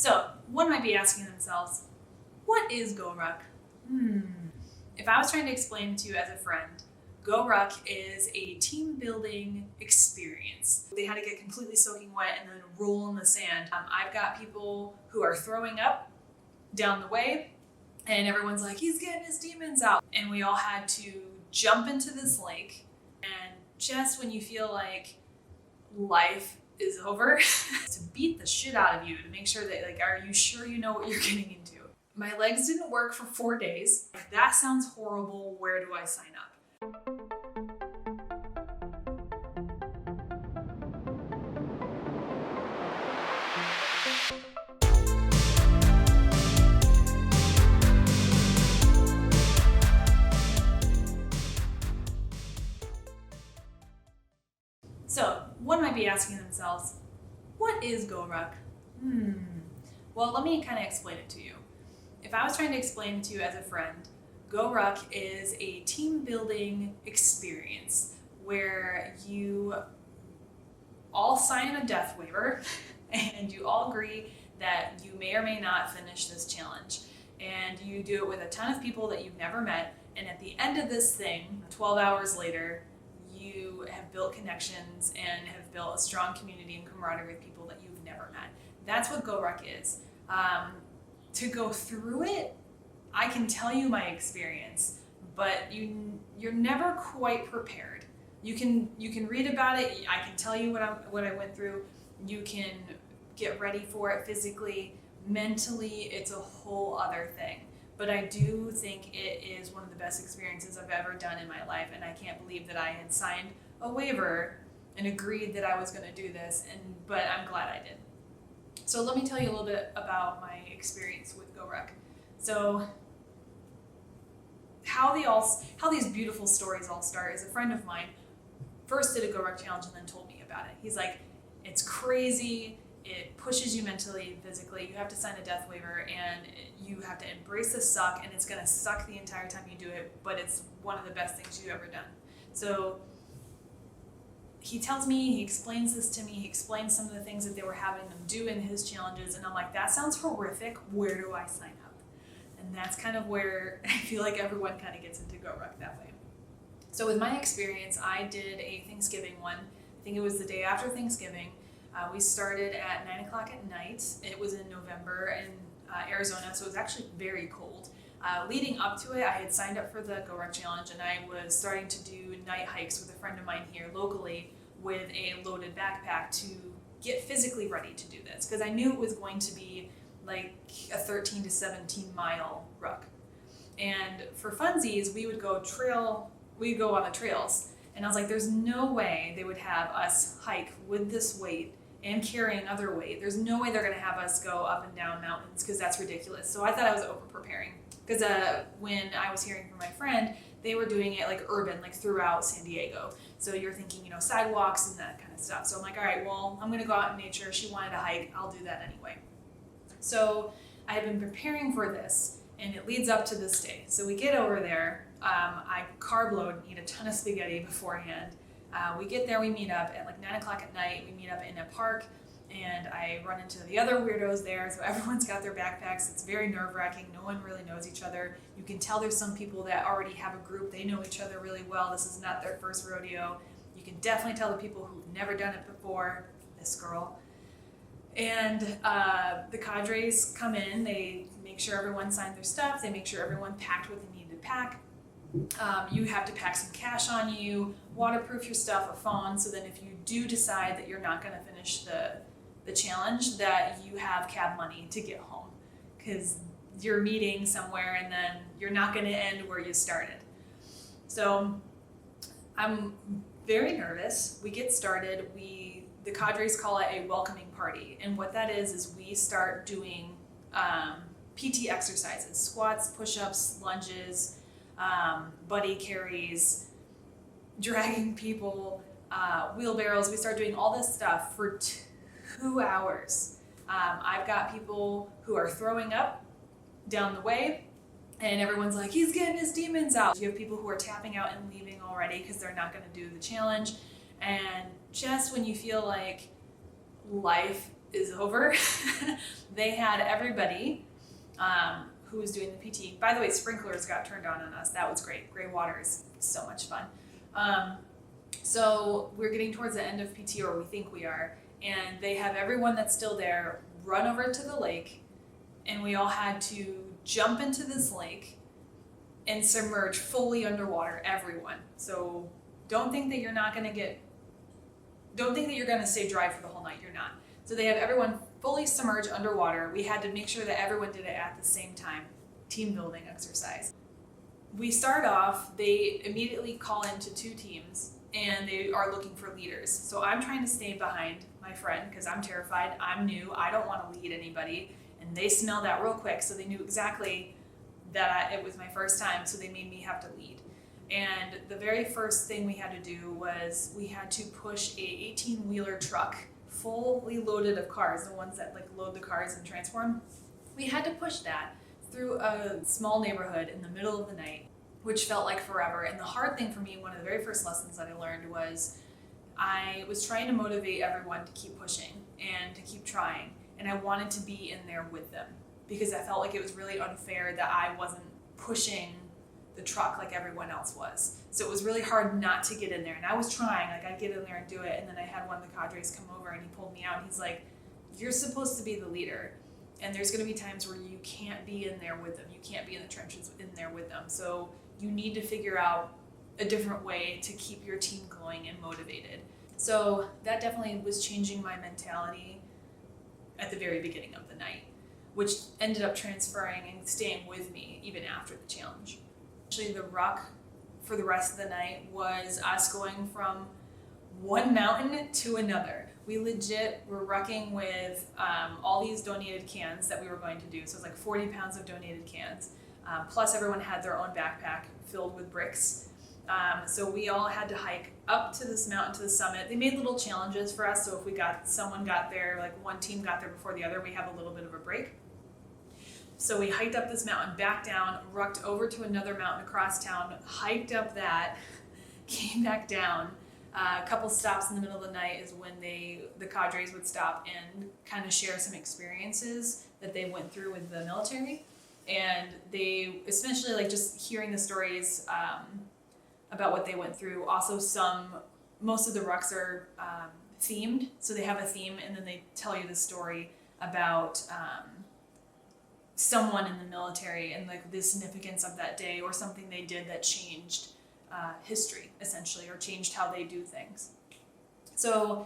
So one might be asking themselves, what is GORUCK? If I was trying to explain it to you as a friend, GORUCK is a team building experience. They had to get completely soaking wet and then roll in the sand. I've got people who are throwing up down the way and everyone's like, he's getting his demons out. And we all had to jump into this lake, and just when you feel like life is over, to beat the shit out of you to make sure that, like, are you sure you know what you're getting into? My legs didn't work for 4 days. If that sounds horrible, where do I sign up? So one might be asking themselves, what is GORUCK? Well, let me kind of explain it to you. If I was trying to explain it to you as a friend, GORUCK is a team building experience where you all sign a death waiver and you all agree that you may or may not finish this challenge. And you do it with a ton of people that you've never met. And at the end of this thing, 12 hours later, you have built connections and have built a strong community and camaraderie with people that you've never met. That's what GORUCK is. To go through it, I can tell you my experience, but you're never quite prepared. You can read about it. I can tell you what I went through. You can get ready for it physically, mentally. It's a whole other thing. But I do think it is one of the best experiences I've ever done in my life, and I can't believe that I had signed a waiver and agreed that I was going to do this, but I'm glad I did. So let me tell you a little bit about my experience with GORUCK. So how these beautiful stories all start is a friend of mine first did a GORUCK challenge and then told me about it. He's like, it's crazy. It pushes you mentally and physically. You have to sign a death waiver and you have to embrace the suck, and it's going to suck the entire time you do it, but it's one of the best things you've ever done. So he tells me, he explains this to me, he explains some of the things that they were having them do in his challenges, and I'm like, that sounds horrific. Where do I sign up? And that's kind of where I feel like everyone kind of gets into GORUCK that way. So with my experience, I did a Thanksgiving one. I think it was the day after Thanksgiving. We started at 9 o'clock at night. It was in November in Arizona, so it was actually very cold. Leading up to it, I had signed up for the GORUCK challenge, and I was starting to do night hikes with a friend of mine here locally with a loaded backpack to get physically ready to do this, because I knew it was going to be like a 13 to 17 mile ruck. And for funsies, we would go on the trails. And I was like, there's no way they would have us hike with this weight and carry another weight. There's no way they're going to have us go up and down mountains, because that's ridiculous. So I thought I was over preparing, because when I was hearing from my friend, they were doing it like urban, like throughout San Diego. So you're thinking, sidewalks and that kind of stuff. So I'm like, all right, well, I'm going to go out in nature. She wanted to hike. I'll do that anyway. So I had been preparing for this, and it leads up to this day. So we get over there. I carb load and eat a ton of spaghetti beforehand. We get there, we meet up at like 9 o'clock at night. We meet up in a park, and I run into the other weirdos there. So everyone's got their backpacks. It's very nerve-wracking. No one really knows each other. You can tell there's some people that already have a group. They know each other really well. This is not their first rodeo. You can definitely tell the people who've never done it before, this girl. And the cadres come in. They make sure everyone signed their stuff. They make sure everyone packed what they needed to pack. You have to pack some cash on you, waterproof your stuff, a phone, so then if you do decide that you're not going to finish the challenge, that you have cab money to get home, because you're meeting somewhere and then you're not going to end where you started. So I'm very nervous. We get started. The cadres call it a welcoming party, and what that is we start doing PT exercises, squats, push-ups, lunges, buddy carries, dragging people, wheelbarrows. We start doing all this stuff for 2 hours. I've got people who are throwing up down the way, and everyone's like, he's getting his demons out. You have people who are tapping out and leaving already because they're not going to do the challenge. And just when you feel like life is over. They had everybody who was doing the PT. By the way, sprinklers got turned on us. That was great. Gray water is so much fun. So we're getting towards the end of PT, or we think we are, and they have everyone that's still there run over to the lake, and we all had to jump into this lake and submerge fully underwater, everyone. So don't think that you're going to stay dry for the whole night. You're not. So they have everyone fully submerged underwater. We had to make sure that everyone did it at the same time. Team building exercise. We start off, they immediately call into 2 teams, and they are looking for leaders. So I'm trying to stay behind my friend because I'm terrified. I'm new. I don't want to lead anybody. And they smelled that real quick, so they knew exactly that it was my first time, so they made me have to lead. And the very first thing we had to do was we had to push a 18-wheeler truck fully loaded of cars, the ones that like load the cars and transport them. We had to push that through a small neighborhood in the middle of the night, which felt like forever. And the hard thing for me, one of the very first lessons that I learned was I was trying to motivate everyone to keep pushing and to keep trying. And I wanted to be in there with them because I felt like it was really unfair that I wasn't pushing the truck like everyone else was. So it was really hard not to get in there. And I was trying, like I'd get in there and do it. And then I had one of the cadres come over and he pulled me out. And he's like, you're supposed to be the leader. And there's going to be times where you can't be in there with them. You can't be in the trenches in there with them. So you need to figure out a different way to keep your team going and motivated. So that definitely was changing my mentality at the very beginning of the night, which ended up transferring and staying with me even after the challenge. Actually, the ruck for the rest of the night was us going from one mountain to another. We legit were rucking with all these donated cans that we were going to do. So it was like 40 pounds of donated cans. Plus everyone had their own backpack filled with bricks. So we all had to hike up to this mountain to the summit. They made little challenges for us. So if someone got there, like one team got there before the other, we have a little bit of a break. So we hiked up this mountain, back down, rucked over to another mountain across town, hiked up that, came back down. A couple stops in the middle of the night is when the cadres would stop and kind of share some experiences that they went through with the military. And they, especially like just hearing the stories about what they went through. Also most of the rucks are themed. So they have a theme and then they tell you the story about someone in the military and like the significance of that day or something they did that changed history essentially, or changed how they do things. So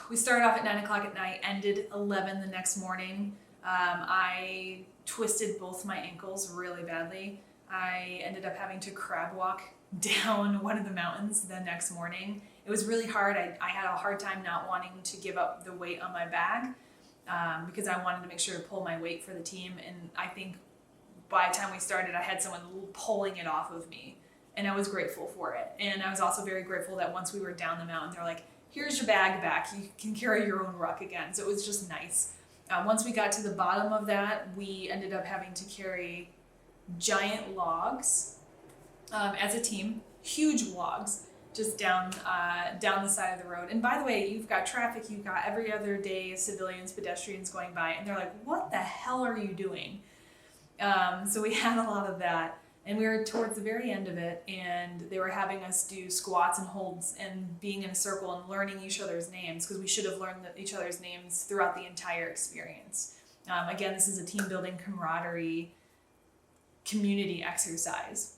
we started off at 9 o'clock at night, ended 11 the next morning. I twisted both my ankles really badly. I ended up having to crab walk down one of the mountains the next morning. It was really hard. I had a hard time not wanting to give up the weight on my bag because I wanted to make sure to pull my weight for the team. And I think by the time we started, I had someone pulling it off of me. And I was grateful for it. And I was also very grateful that once we were down the mountain, they're like, here's your bag back. You can carry your own ruck again. So it was just nice. Once we got to the bottom of that, we ended up having to carry giant logs as a team, huge logs, just down the side of the road. And by the way, you've got traffic, you've got every other day civilians, pedestrians going by, and they're like, what the hell are you doing? So we had a lot of that. And we were towards the very end of it, and they were having us do squats and holds and being in a circle and learning each other's names, because we should have learned each other's names throughout the entire experience. Again, this is a team building camaraderie community exercise.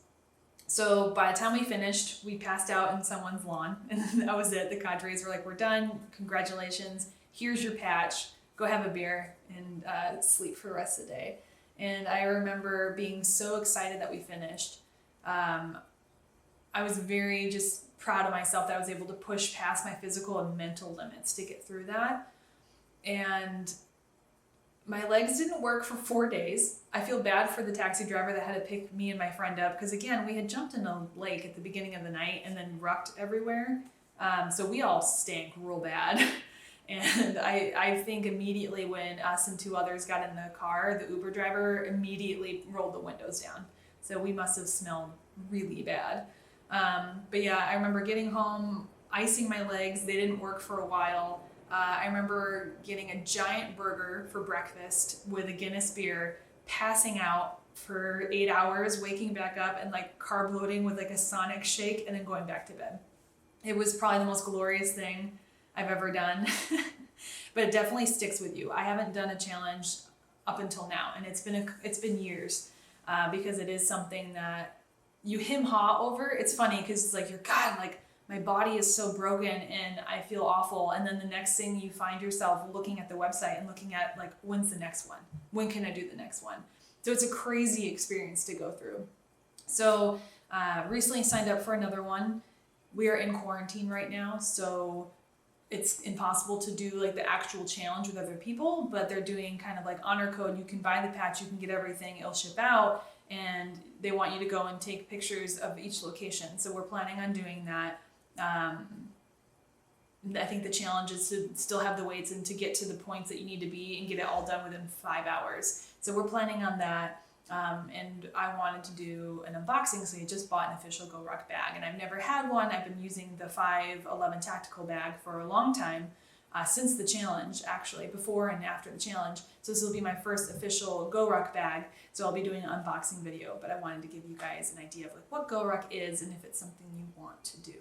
So by the time we finished, we passed out in someone's lawn, and that was it. The cadres were like, we're done, congratulations, here's your patch, go have a beer and sleep for the rest of the day. And I remember being so excited that we finished. I was very just proud of myself that I was able to push past my physical and mental limits to get through that. And my legs didn't work for 4 days. I feel bad for the taxi driver that had to pick me and my friend up, because again, we had jumped in a lake at the beginning of the night and then rucked everywhere. So we all stank real bad. And I think immediately when us and 2 others got in the car, the Uber driver immediately rolled the windows down. So we must have smelled really bad. But yeah, I remember getting home, icing my legs. They didn't work for a while. I remember getting a giant burger for breakfast with a Guinness beer, passing out for 8 hours, waking back up and like carb loading with like a Sonic shake and then going back to bed. It was probably the most glorious thing I've ever done, but it definitely sticks with you. I haven't done a challenge up until now, and it's been years, because it is something that you hem-haw over. It's funny because it's like, God, like my body is so broken and I feel awful. And then the next thing you find yourself looking at the website and looking at like, when's the next one? When can I do the next one? So it's a crazy experience to go through. So recently signed up for another one. We are in quarantine right now, so it's impossible to do like the actual challenge with other people, but they're doing kind of like honor code. You can buy the patch, you can get everything, it'll ship out, and they want you to go and take pictures of each location. So we're planning on doing that. I think the challenge is to still have the weights and to get to the points that you need to be and get it all done within 5 hours. So we're planning on that. And I wanted to do an unboxing, so I just bought an official GORUCK bag, and I've never had one. I've been using the 511 tactical bag for a long time, since the challenge, actually, before and after the challenge. So this will be my first official GORUCK bag, so I'll be doing an unboxing video, but I wanted to give you guys an idea of like what GORUCK is and if it's something you want to do.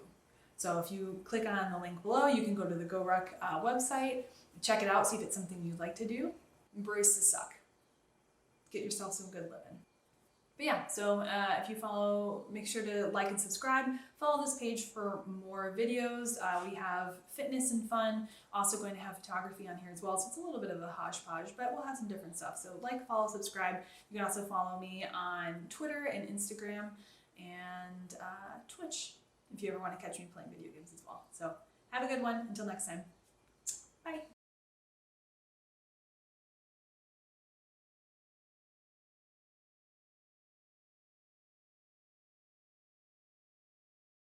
So if you click on the link below, you can go to the GORUCK website, check it out, see if it's something you'd like to do. Embrace the suck. Get yourself some good living. But yeah, so if you follow, make sure to like and subscribe. Follow this page for more videos. We have fitness and fun. Also going to have photography on here as well. So it's a little bit of a hodgepodge, but we'll have some different stuff. So like, follow, subscribe. You can also follow me on Twitter and Instagram and Twitch if you ever want to catch me playing video games as well. So have a good one. Until next time. Bye.